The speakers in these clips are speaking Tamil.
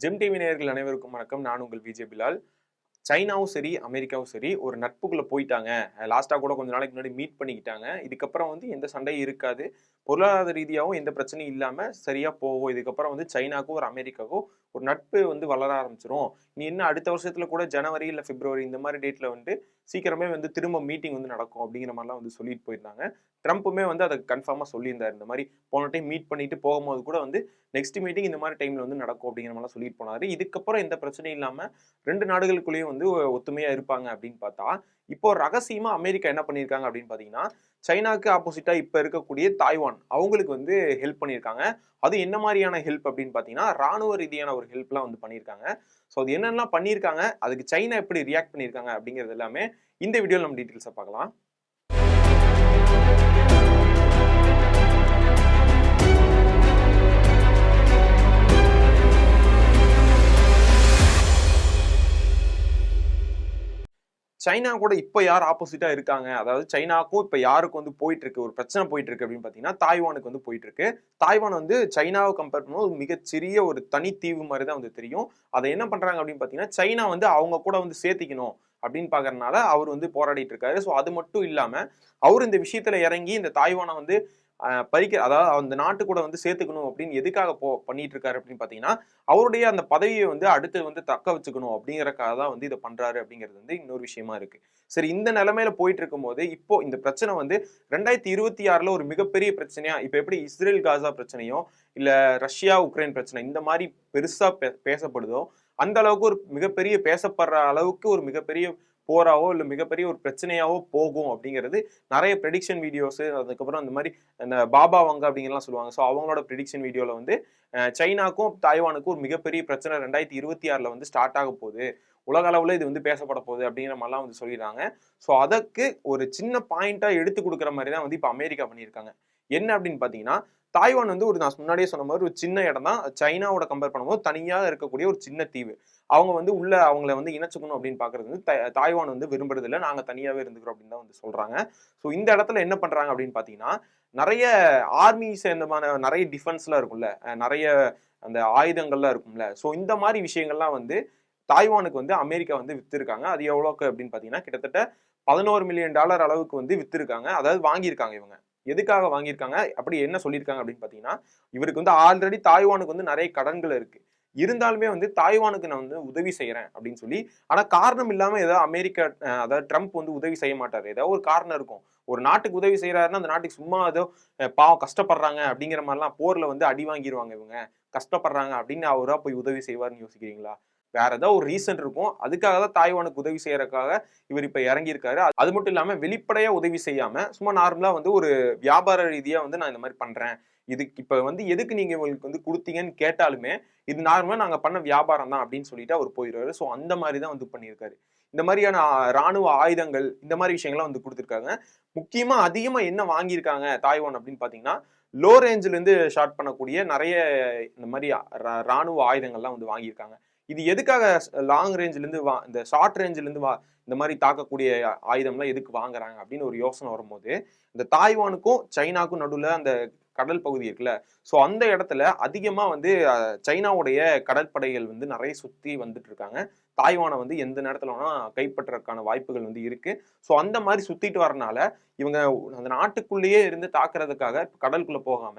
ஜெம் டிவி நேயர்கள் அனைவருக்கும் வணக்கம். நான் உங்கள் விஜய் பிலால். சைனாவும் சரி, அமெரிக்காவும் சரி ஒரு நட்புக்குள்ள போயிட்டாங்க. லாஸ்ட்டா கூட கொஞ்ச நாளைக்கு முன்னாடி மீட் பண்ணிக்கிட்டாங்க. இதுக்கப்புறம் வந்து எந்த சண்டையும் இருக்காது. பொருளாதார ரீதியாவும் எந்த பிரச்சனையும் இல்லாம சரியா போகும். இதுக்கப்புறம் வந்து சைனாக்கும், ஒரு அமெரிக்காவுக்கும் ஒரு நட்பு வந்து வளர ஆரம்பிச்சுரும். இனி இன்னும் அடுத்த வருஷத்துல கூட ஜனவரி இல்ல பிப்ரவரி இந்த மாரி டேட்ல வந்து சீக்கிரமே வந்து திரும்ப மீட்டிங் வந்து நடக்கும் அப்படிங்கிற மாரிலாம் வந்து சொல்லிட்டு போயிருந்தாங்க. ட்ரம்ப்புமே வந்து அத கன்ஃபார்மா சொல்லியிருந்தாரு. இந்த மாரி போன டைம் மீட் பண்ணிட்டு போகும்போது கூட வந்து நெக்ஸ்ட் மீட்டிங் இந்த மாரி டைம்ல வந்து நடக்கும் அப்படிங்கிற மாரிலாம் சொல்லிட்டு போனாரு. இதுக்கப்புறம் எந்த பிரச்சனையும் இல்லாம 2 நாடுகளுக்குள்ளேயும் வந்து ஒத்துமையா இருப்பாங்க அப்படின்னு பார்த்தா, இப்போ ரகசியமா அமெரிக்கா என்ன பண்ணியிருக்காங்க அப்படின்னு பார்த்தீங்கன்னா, சைனாக்கு ஆப்போசிட்டா இப்ப இருக்கக்கூடிய தாய்வான் அவங்களுக்கு வந்து ஹெல்ப் பண்ணியிருக்காங்க. அது என்ன மாரியான ஹெல்ப் அப்படின்னு பார்த்தீங்கன்னா, ராணுவ ரீதியான ஒரு ஹெல்ப்லாம் வந்து பண்ணியிருக்காங்க. ஸோ அது என்னென்னலாம் பண்ணியிருக்காங்க, அதுக்கு சைனா எப்படி ரியாக்ட் பண்ணியிருக்காங்க அப்படிங்கிறது எல்லாமே இந்த வீடியோல நம்ம டீட்டெயில்ஸா பார்க்கலாம். சைனா கூட இப்ப யார் ஆப்போசிட்டா இருக்காங்க? அதாவது சைனாக்கும் இப்ப யாருக்கு வந்து போயிட்டு இருக்கு, ஒரு பிரச்சனை போயிட்டு இருக்கு அப்படின்னு பார்த்தீங்கன்னா, தாய்வானுக்கு வந்து போயிட்டு இருக்கு. தாய்வான் வந்து சைனாவ கம்பேர் பண்ணும்போது மிகச்சிறிய ஒரு தனித்தீவு மாரி தான் வந்து தெரியும். அத என்ன பண்றாங்க அப்படின்னு பார்த்தீங்கன்னா, சைனா வந்து அவங்க கூட வந்து சேர்த்துக்கணும் அப்படின்னு பார்க்கறனால அவர் வந்து போராடிட்டு இருக்காரு. ஸோ அது மட்டும் இல்லாம, அவரு இந்த விஷயத்துல இறங்கி இந்த தாய்வான வந்து அதாவது அந்த நாட்டு கூட வந்து சேர்த்துக்கணும் அப்படின்னு எதுக்காக பண்ணிட்டு இருக்காரு அப்படின்னு பார்த்தீங்கன்னா, அவருடைய அந்த பதவிய வந்து அடுத்து வந்து தக்க வச்சுக்கணும் அப்படிங்கிறக்காக தான் வந்து இத பண்றாரு அப்படிங்கிறது வந்து இன்னொரு விஷயமா இருக்கு. சரி இந்த நிலைமையில போயிட்டு இருக்கும்போது, இப்போ இந்த பிரச்சனை வந்து 2026ல ஒரு மிகப்பெரிய பிரச்சனையா இப்ப எப்படி இஸ்ரேல் காசா பிரச்சனையோ, இல்ல ரஷ்யா உக்ரைன் பிரச்சனை இந்த மாரி பெருசா பேசப்படுதோ, அந்த அளவுக்கு ஒரு மிகப்பெரிய பேசப்படுற அளவுக்கு ஒரு மிகப்பெரிய போராவோ, இல்ல மிகப்பெரிய ஒரு பிரச்சனையாவோ போகும் அப்படிங்கிறது நெறைய பிரெடிக்ஷன் வீடியோஸ் அதுக்கப்புறம் அந்த மாரி அந்த பாபா வங்க அப்படிங்கிறலாம் சொல்லுவாங்க. ஸோ அவங்களோட பிரெடிக்ஷன் வீடியோல வந்து சைனாக்கும், தாய்வானுக்கும் ஒரு மிகப்பெரிய பிரச்சனை 2026ல வந்து ஸ்டார்ட் ஆக போகுது. உலக அளவுல இது வந்து பேசப்பட போகுது அப்படிங்கிற மாரிலாம் வந்து சொல்லியிருக்காங்க. ஸோ அதற்கு ஒரு சின்ன பாயிண்ட்டா எடுத்து குடுக்குற மாரி தான் வந்து இப்ப அமெரிக்கா பண்ணியிருக்காங்க. என்ன அப்படின்னு பார்த்தீங்கன்னா, தாய்வான் வந்து ஒரு நான் முன்னாடியே சொன்ன மாரி ஒரு சின்ன இடம் தான். சைனாவோட கம்பேர் பண்ணும்போது தனியா இருக்கக்கூடிய ஒரு சின்ன தீவு. அவங்க வந்து உள்ள அவங்கள வந்து இணைச்சுக்கணும் அப்படின்னு பார்க்கறது வந்து தாய்வான் வந்து விரும்புறதில்ல. நாங்க தனியாவே இருந்துக்கிறோம் அப்படின்னு தான் வந்து சொல்றாங்க. ஸோ இந்த இடத்துல என்ன பண்றாங்க அப்படின்னு பார்த்தீங்கன்னா, நெறைய ஆர்மி சேர்ந்தமான நெறைய டிஃபென்ஸ்லாம் இருக்கும்ல. நெறைய அந்த ஆயுதங்கள்லாம் இருக்கும்ல. ஸோ இந்த மாரி விஷயங்கள்லாம் வந்து தாய்வானுக்கு வந்து அமெரிக்கா வந்து வித்திருக்காங்க. அது எவ்வளோக்கு அப்படின்னு பார்த்தீங்கன்னா, கிட்டத்தட்ட $11,000,000 அளவுக்கு வந்து வித்திருக்காங்க. அதாவது வாங்கியிருக்காங்க இவங்க. எதுக்காக வாங்கியிருக்காங்க? அப்படி என்ன சொல்லியிருக்காங்க அப்படின்னு பார்த்தீங்கன்னா, இவருக்கு வந்து ஆல்ரெடி தாய்வானுக்கு வந்து நெறைய கடன்கள் இருக்கு. இருந்தாலுமே வந்து தாய்வானுக்கு நான் வந்து உதவி செய்றேன் அப்படின்னு சொல்லி, ஆனா காரணம் இல்லாம ஏதோ அமெரிக்கா அதாவது ட்ரம்ப் வந்து உதவி செய்ய மாட்டாரு. ஏதாவது ஒரு காரணம் இருக்கும். ஒரு நாட்டுக்கு உதவி செய்றாருன்னா, அந்த நாட்டுக்கு சும்மா ஏதோ பாவம் கஷ்டப்படுறாங்க அப்படிங்கிற மாரிலாம் போர்ல வந்து அடி வாங்கிருவாங்க இவங்க. கஷ்டப்படுறாங்க அப்படின்னு அவரா போய் உதவி செய்வாருன்னு யோசிக்கிறீங்களா? வேற ஏதோ ஒரு ரீசன் இருக்கும். அதுக்காக தான் தாய்வானுக்கு உதவி செய்யறதுக்காக இவர் இப்ப இறங்கியிருக்காரு. அது மட்டும் இல்லாம வெளிப்படையா உதவி செய்யாம, சும்மா நார்மலா வந்து ஒரு வியாபார ரீதியா வந்து நான் இந்த மாரி பண்றேன். இதுக்கு இப்ப வந்து எதுக்கு நீங்க இவங்களுக்கு வந்து குடுத்தீங்கன்னு கேட்டாலுமே, இது நார்மலா நாங்க பண்ண வியாபாரம் தான் அப்படின்னு சொல்லிட்டு அவர் போயிருவாரு. ஸோ அந்த மாரி தான் வந்து பண்ணியிருக்காரு. இந்த மாரியான ராணுவ ஆயுதங்கள், இந்த மாரி விஷயங்கள்லாம் வந்து குடுத்துருக்காங்க. முக்கியமா அதிகமா என்ன வாங்கியிருக்காங்க தாய்வான் அப்படின்னு பார்த்தீங்கன்னா, லோ ரேஞ்ச்ல இருந்து ஷாட் பண்ணக்கூடிய நெறைய இந்த மாரி ராணுவ ஆயுதங்கள்லாம் வந்து வாங்கியிருக்காங்க. இது எதுக்காக லாங் ரேஞ்ச்ல இருந்து இந்த ஷார்ட் ரேஞ்ச்ல இருந்து இந்த மாரி தாக்கக்கூடிய ஆயுதம்லாம் எதுக்கு வாங்குறாங்க அப்படின்னு ஒரு யோசனை வரும்போது, இந்த தாய்வானுக்கும், சைனாக்கும் நடுவுல அந்த கடல் பகுதி இருக்குல்ல. ஸோ அந்த இடத்துல அதிகமா வந்து சைனாவுடைய கடற்படைகள் வந்து நெறைய சுத்தி வந்துட்டு இருக்காங்க. தாய்வான வந்து எந்த நேரத்துல வேணா கைப்பற்றக்கான வாய்ப்புகள் வந்து இருக்கு. ஸோ அந்த மாரி சுத்திட்டு வரனால, இவங்க அந்த நாட்டுக்குள்ளேயே இருந்து தாக்குறதுக்காக கடலுக்குள்ள போகாம,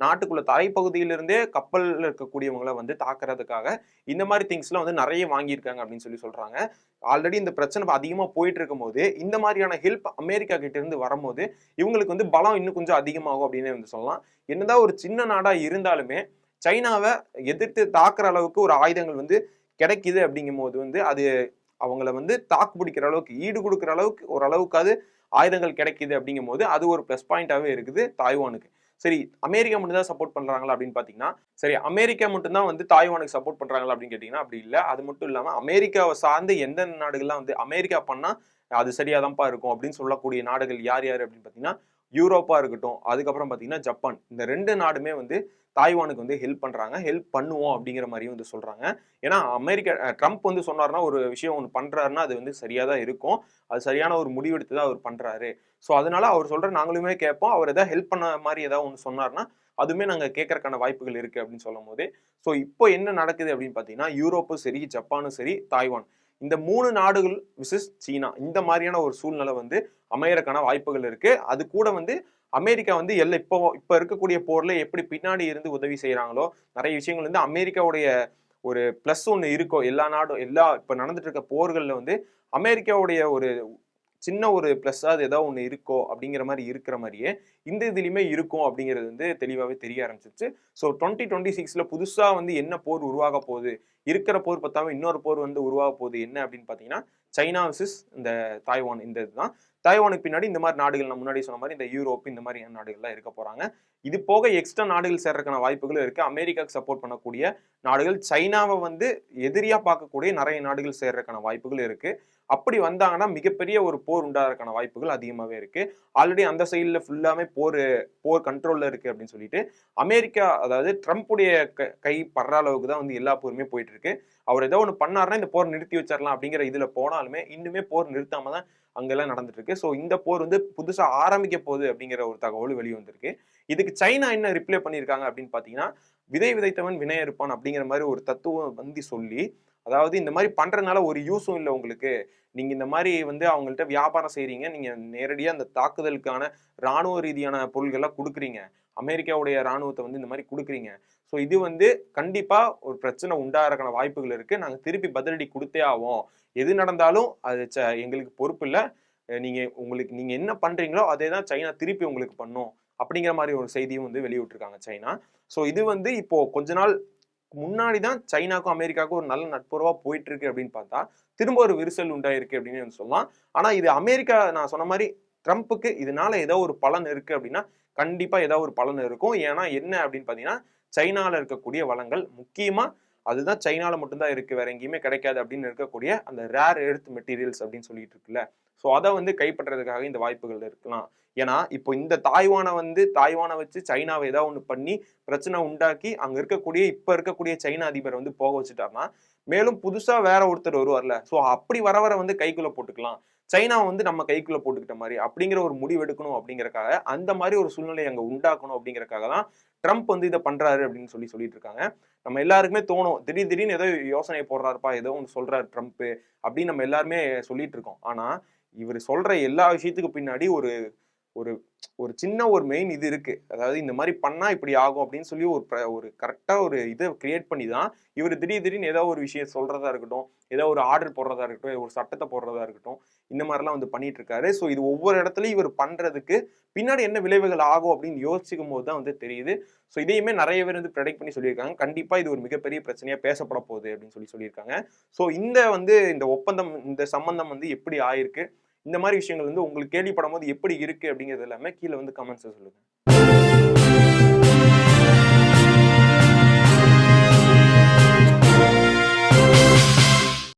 நாட்டுக்குள்ள தரைப்பகுதியிலிருந்தே கப்பல்ல இருக்கக்கூடியவங்கள வந்து தாக்குறதுக்காக, இந்த மாரி திங்ஸ்லாம் வந்து நெறைய வாங்கியிருக்காங்க அப்படின்னு சொல்லி சொல்றாங்க. ஆல்ரெடி இந்த பிரச்சனை அதிகமா போயிட்டு இருக்கும்போது, இந்த மாரியான ஹெல்ப் அமெரிக்கா கிட்ட இருந்து வரும்போது, இவங்களுக்கு வந்து பலம் இன்னும் கொஞ்சம் அதிகமாகும் அப்படின்னே வந்து சொல்லலாம். என்னதான் ஒரு சின்ன நாடா இருந்தாலுமே, சைனாவ எதிர்த்து தாக்குற அளவுக்கு ஒரு ஆயுதங்கள் வந்து கிடைக்குது அப்படிங்கும்போது வந்து, அது அவங்கள வந்து தாக்கு பிடிக்கிற அளவுக்கு, ஈடு குடுக்குற அளவுக்கு ஓரளவுக்காவது ஆயுதங்கள் கிடைக்குது அப்படிங்கும்போது, அது ஒரு பிளஸ் பாயிண்டாவே இருக்குது தாய்வானுக்கு. சரி அமெரிக்கா மட்டும் தான் சப்போர்ட் பண்றாங்களா அப்படின்னு பார்த்தீங்கன்னா, சரி அமெரிக்கா மட்டும் தான் வந்து தாய்வானுக்கு சப்போர்ட் பண்றாங்களா அப்படின்னு கேட்டீங்கன்னா, அப்படி இல்ல. அது மட்டும் இல்லாம அமெரிக்காவ சார்ந்து எந்தெந்த நாடுகள்லாம் வந்து அமெரிக்கா பண்ணா அது சரியா தான்ப்பா இருக்கும் அப்படின்னு சொல்லக்கூடிய நாடுகள் யார் யாரு அப்படின்னு பார்த்தீங்கன்னா, யூரோப்பா இருக்கட்டும், அதுக்கப்புறம் பார்த்தீங்கன்னா ஜப்பான். இந்த 2 நாடுமே வந்து தாய்வானுக்கு வந்து ஹெல்ப் பண்றாங்க. ஹெல்ப் பண்ணுவோம் அப்படிங்கிற மாரியும் வந்து சொல்றாங்க. ஏன்னா அமெரிக்கா ட்ரம்ப் வந்து சொன்னாருன்னா, ஒரு விஷயம் ஒண்ணு பண்றாருன்னா, அது வந்து சரியா தான் இருக்கும். அது சரியான ஒரு முடிவெடுத்து தான் அவர் பண்றாரு. ஸோ அதனால அவர் சொல்ற நாங்களுமே கேட்போம். அவர் ஏதாவது ஹெல்ப் பண்ண மாரி ஏதாவது ஒண்ணு சொன்னாருன்னா, அதுவுமே நாங்க கேட்கறதுக்கான வாய்ப்புகள் இருக்கு அப்படின்னு சொல்லும் போது, ஸோ இப்போ என்ன நடக்குது அப்படின்னு பார்த்தீங்கன்னா, யூரோப்பும் சரி, ஜப்பானும் சரி, தாய்வான் இந்த 3 நாடுகள் விசஸ் சீனா இந்த மாதிரியான ஒரு சூழ்நிலை வந்து அமையறக்கான வாய்ப்புகள் இருக்கு. அது கூட வந்து அமெரிக்கா வந்து இப்ப இருக்கக்கூடிய போர்ல எப்படி பின்னாடி இருந்து உதவி செய்யறாங்களோ, நிறைய விஷயங்கள் வந்து அமெரிக்காவுடைய ஒரு பிளஸ் ஒண்ணு இருக்கோ எல்லா நாடும் இப்ப நடந்துட்டு இருக்க போர்கள்ல வந்து அமெரிக்காவுடைய ஒரு சின்ன ஒரு பிளஸ்ஸாவது ஏதோ ஒண்ணு இருக்கோ அப்படிங்கிற மாதிரி இருக்கிற மாதிரியே இந்த இதுலயுமே இருக்கும் அப்படிங்கிறது வந்து தெளிவாவே தெரிய ஆரம்பிச்சிருச்சு. ஸோ 2026ல புதுசா வந்து என்ன போர் உருவாக போகுது, இருக்கிற போர் பத்தாம இன்னொரு போர் வந்து உருவாக போகுது என்ன அப்படின்னு பாத்தீங்கன்னா, சைனா விசஸ் இந்த தாய்வான் இந்த இதுதான். தாய்வானுக்கு பின்னாடி இந்த மாதிரி நாடுகள் நான் முன்னாடி சொன்ன மாதிரி இந்த யூரோப் இந்த மாதிரியான நாடுகள்லாம் இருக்க போறாங்க. இது போக எக்ஸ்ட்ரா நாடுகள் சேர்றதுக்கான வாய்ப்புகளும் இருக்கு. அமெரிக்காவுக்கு சப்போர்ட் பண்ணக்கூடிய நாடுகள், சைனாவை வந்து எதிரியா பார்க்கக்கூடிய நிறைய நாடுகள் சேர்றதுக்கான வாய்ப்புகள் இருக்கு. அப்படி வந்தாங்கன்னா மிகப்பெரிய ஒரு போர் உண்டாகிறதுக்கான வாய்ப்புகள் அதிகமாவே இருக்கு. ஆல்ரெடி அந்த சைடுல ஃபுல்லாமே போர் கண்ட்ரோல்ல இருக்கு அப்படின்னு சொல்லிட்டு அமெரிக்கா, அதாவது ட்ரம்ப்புடைய கை படுற அளவுக்கு தான் வந்து எல்லா போருமே போயிட்டு இருக்கு. அவர் ஏதோ ஒன்று பண்ணாருன்னா இந்த போர் நிறுத்தி வச்சிடலாம் அப்படிங்கிற இதுல போனாலுமே இன்னுமே போர் நிறுத்தாம தான் அங்கெல்லாம் நடந்துட்டு இருக்கு. ஸோ இந்த போர் வந்து புதுசா ஆரம்பிக்க போகுது அப்படிங்கிற ஒரு தகவல் வெளியே வந்திருக்கு. இதுக்கு சைனா என்ன ரிப்ளை பண்ணியிருக்காங்க அப்படின்னு பாத்தீங்கன்னா, விதை விதைத்தவன் வினை அறுப்பான் அப்படிங்கிற மாதிரி ஒரு தத்துவம் வந்து சொல்லி, அதாவது இந்த மாதிரி பண்றதுனால ஒரு யூஸும் இல்லை உங்களுக்கு. நீங்க இந்த மாதிரி வந்து அவங்கள்ட்ட வியாபாரம் செய்றீங்க. நீங்க நேரடியா அந்த தாக்குதலுக்கான ராணுவ ரீதியான பொருள்கள்லாம் குடுக்குறீங்க. அமெரிக்காவுடைய ராணுவத்தை வந்து இந்த மாதிரி குடுக்குறீங்க. ஸோ இது வந்து கண்டிப்பா ஒரு பிரச்சனை உண்டாகிறதுக்கான வாய்ப்புகள் இருக்கு. நாங்க திருப்பி பதிலடி குடுத்தே ஆவோம். எது நடந்தாலும் அது எங்களுக்கு பொறுப்பு இல்ல. நீங்க என்ன பண்றீங்களோ அதே தான் சைனா திருப்பி உங்களுக்கு பண்ணும். அப்படிங்கிற மாதிரி ஒரு செய்தியும் வந்து வெளியிட்டிருக்காங்க சைனா. ஸோ இது வந்து இப்போ கொஞ்ச நாள் முன்னாடி தான் சைனாக்கும் அமெரிக்காவுக்கும் ஒரு நல்ல நட்புறவா போயிட்டு இருக்கு அப்படின்னு பார்த்தா, திரும்ப ஒரு விரிசல் உண்டாயிருக்கு அப்படின்னு சொல்லலாம். ஆனா இது அமெரிக்கா, நான் சொன்ன மாதிரி ட்ரம்ப்புக்கு இதனால ஏதோ ஒரு பலன் இருக்கு அப்படின்னா, கண்டிப்பா ஏதோ ஒரு பலன் இருக்கும். ஏன்னா என்ன அப்படின்னு பார்த்தீங்கன்னா, சைனால இருக்கக்கூடிய வளங்கள் முக்கியமா அதுதான் சைனால மட்டும்தான் இருக்கு, வேற எங்கேயுமே கிடைக்காது அப்படின்னு இருக்கக்கூடிய அந்த ரேர் எர்த் மெட்டீரியல்ஸ் அப்படின்னு சொல்லிட்டு இருக்குல்ல. ஸோ அதை வந்து கைப்பற்றதுக்காக இந்த வாய்ப்புகள் இருக்கலாம். ஏன்னா இப்போ இந்த தாய்வானை வச்சு சைனாவை ஏதாவது ஒன்று பண்ணி பிரச்சனை உண்டாக்கி அங்க இருக்கக்கூடிய இப்ப இருக்கக்கூடிய சைனா அதிபரை வந்து போக வச்சுட்டாருன்னா, மேலும் புதுசா வேற ஒருத்தர் வருவார்ல. ஸோ அப்படி வர வந்து கைக்குள்ள போட்டுக்கலாம். சைனாவை வந்து நம்ம கைக்குள்ள போட்டுக்கிட்ட மாதிரி அப்படிங்கிற ஒரு முடிவு எடுக்கணும் அப்படிங்கறக்காக, அந்த மாதிரி ஒரு சூழ்நிலையை அங்க உண்டாக்கணும் அப்படிங்கறக்காக தான் ட்ரம்ப் வந்து இதை பண்றாரு அப்படின்னு சொல்லிட்டு இருக்காங்க. நம்ம எல்லாருக்குமே தோணும், திடீர்னு ஏதோ யோசனை போடுறாருப்பா, ஏதோ ஒன்று சொல்றாரு ட்ரம்ப் அப்படின்னு நம்ம எல்லாருமே சொல்லிட்டு இருக்கோம். ஆனா இவர் சொல்ற எல்லா விஷயத்துக்கு பின்னாடி ஒரு ஒரு ஒரு சின்ன ஒரு மெயின் இது இருக்கு. அதாவது இந்த மாதிரி பண்ணா இப்படி ஆகும் அப்படின்னு சொல்லி ஒரு கரெக்டா ஒரு இதை கிரியேட் பண்ணி தான் இவர் திடீர்னு ஏதோ ஒரு விஷயம் சொல்றதா இருக்கட்டும், ஏதோ ஒரு ஆர்டர் போடுறதா இருக்கட்டும், ஒரு சட்டத்தை போடுறதா இருக்கட்டும், இந்த மாதிரிலாம் வந்து பண்ணிட்டு இருக்காரு. ஸோ இது ஒவ்வொரு இடத்துலயும் இவர் பண்றதுக்கு பின்னாடி என்ன விளைவுகள் ஆகும் அப்படின்னு யோசிக்கும் போது தான் வந்து தெரியுது. ஸோ இதையுமே நிறைய பேர் வந்து ப்ரெடிக்ட் பண்ணி சொல்லியிருக்காங்க. கண்டிப்பா இது ஒரு மிகப்பெரிய பிரச்சனையா பேசப்பட போகுது அப்படின்னு சொல்லியிருக்காங்க. ஸோ இந்த ஒப்பந்தம், இந்த சம்பந்தம் வந்து எப்படி ஆயிருக்கு, இந்த மாதிரி விஷயங்கள் வந்து உங்களுக்கு கேள்விப்படும் போது எப்படி இருக்கு அப்படிங்கிறது எல்லாமே கீழே வந்து கமெண்ட்ஸ் சொல்லுங்க.